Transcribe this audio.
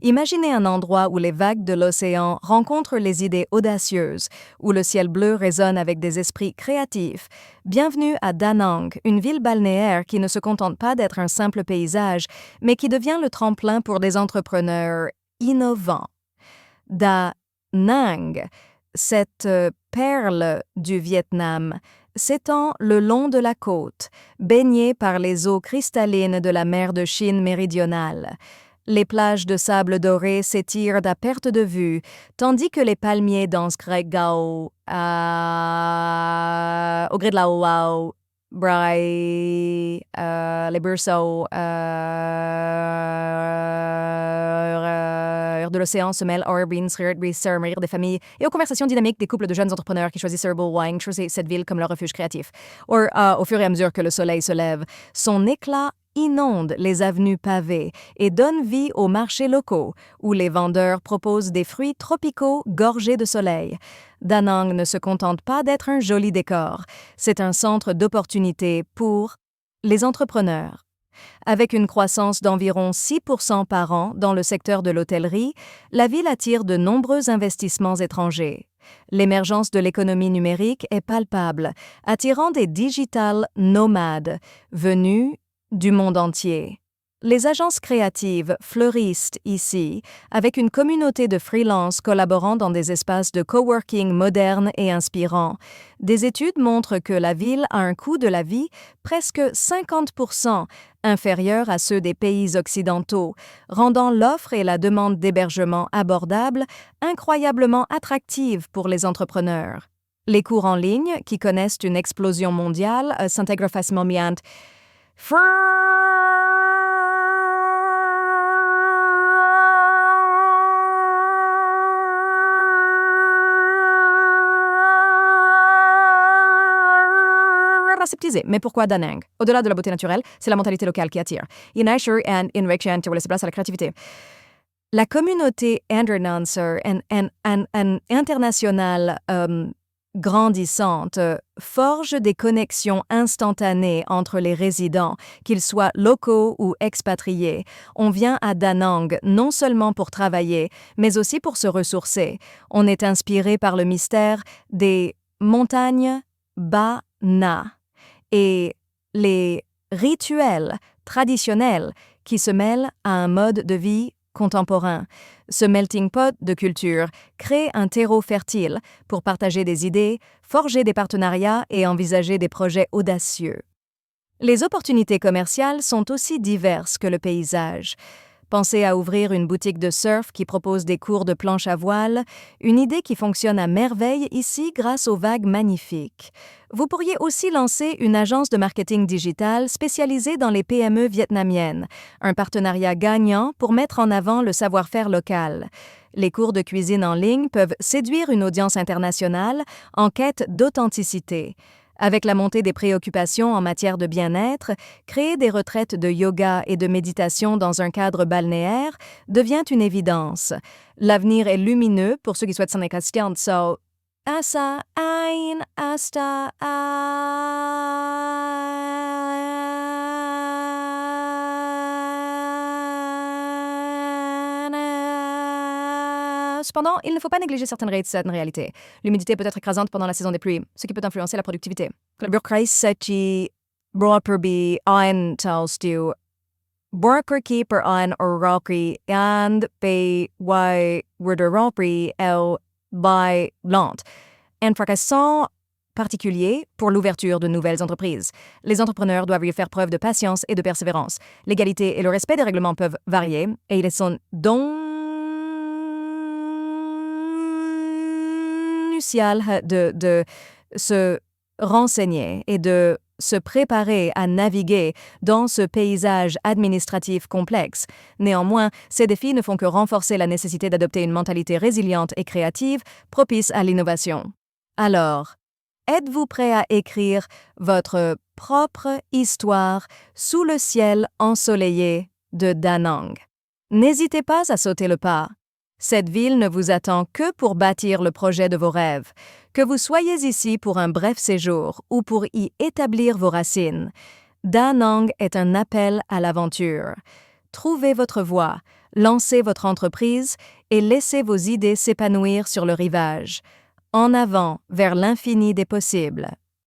Imaginez un endroit où les vagues de l'océan rencontrent les idées audacieuses, où le ciel bleu résonne avec des esprits créatifs. Bienvenue à Da Nang, une ville balnéaire qui ne se contente pas d'être un simple paysage, mais qui devient le tremplin pour des entrepreneurs innovants. Da Nang, cette perle du Vietnam, s'étend le long de la côte, baignée par les eaux cristallines de la mer de Chine méridionale. Les plages de sable doré s'étirent à perte de vue, tandis que les palmiers dansent Greg Gao au gré de la Wow, Brai, les berceaux de l'océan se mêlent aux beans, rire des familles et aux conversations dynamiques des couples de jeunes entrepreneurs qui choisissent Herbal Wine, choisissent cette ville comme leur refuge créatif. Au fur et à mesure que le soleil se lève, son éclat inonde les avenues pavées et donne vie aux marchés locaux, où les vendeurs proposent des fruits tropicaux gorgés de soleil. Da Nang ne se contente pas d'être un joli décor, c'est un centre d'opportunités pour les entrepreneurs. Avec une croissance d'environ 6% par an dans le secteur de l'hôtellerie, la ville attire de nombreux investissements étrangers. L'émergence de l'économie numérique est palpable, attirant des digital nomades venus du monde entier. Les agences créatives fleurissent ici, avec une communauté de freelance collaborant dans des espaces de coworking modernes et inspirants. Des études montrent que la ville a un coût de la vie presque 50% inférieur à ceux des pays occidentaux, rendant l'offre et la demande d'hébergement abordables incroyablement attractives pour les entrepreneurs. Les cours en ligne, qui connaissent une explosion mondiale, s'intègrent facilement bien. Mais pourquoi Da Nang? Au-delà de la beauté naturelle, c'est la mentalité locale qui attire. Inaisher and Inrection qui laisse place à la créativité. La communauté internationale grandissante forge des connexions instantanées entre les résidents, qu'ils soient locaux ou expatriés. On vient à Da Nang non seulement pour travailler, mais aussi pour se ressourcer. On est inspiré par le mystère des montagnes Ba Na et les rituels traditionnels qui se mêlent à un mode de vie contemporain. Ce melting pot de culture crée un terreau fertile pour partager des idées, forger des partenariats et envisager des projets audacieux. Les opportunités commerciales sont aussi diverses que le paysage. Pensez à ouvrir une boutique de surf qui propose des cours de planche à voile, une idée qui fonctionne à merveille ici grâce aux vagues magnifiques. Vous pourriez aussi lancer une agence de marketing digital spécialisée dans les PME vietnamiennes, un partenariat gagnant pour mettre en avant le savoir-faire local. Les cours de cuisine en ligne peuvent séduire une audience internationale en quête d'authenticité. Avec la montée des préoccupations en matière de bien-être, créer des retraites de yoga et de méditation dans un cadre balnéaire devient une évidence. L'avenir est lumineux pour ceux qui souhaitent s'en écasser. So, asa ein asta Cependant, il ne faut pas négliger certaines réalités. L'humidité peut être écrasante pendant la saison des pluies, ce qui peut influencer la productivité. Un fracassant particulier pour l'ouverture de nouvelles entreprises. Les entrepreneurs doivent faire preuve de patience et de persévérance. L'égalité et le respect des règlements peuvent varier, et ils sont de se renseigner et de se préparer à naviguer dans ce paysage administratif complexe. Néanmoins, ces défis ne font que renforcer la nécessité d'adopter une mentalité résiliente et créative, propice à l'innovation. Alors, êtes-vous prêt à écrire votre propre histoire sous le ciel ensoleillé de Da Nang? N'hésitez pas à sauter le pas. Cette ville ne vous attend que pour bâtir le projet de vos rêves. Que vous soyez ici pour un bref séjour ou pour y établir vos racines, Da Nang est un appel à l'aventure. Trouvez votre voie, lancez votre entreprise et laissez vos idées s'épanouir sur le rivage. En avant vers l'infini des possibles.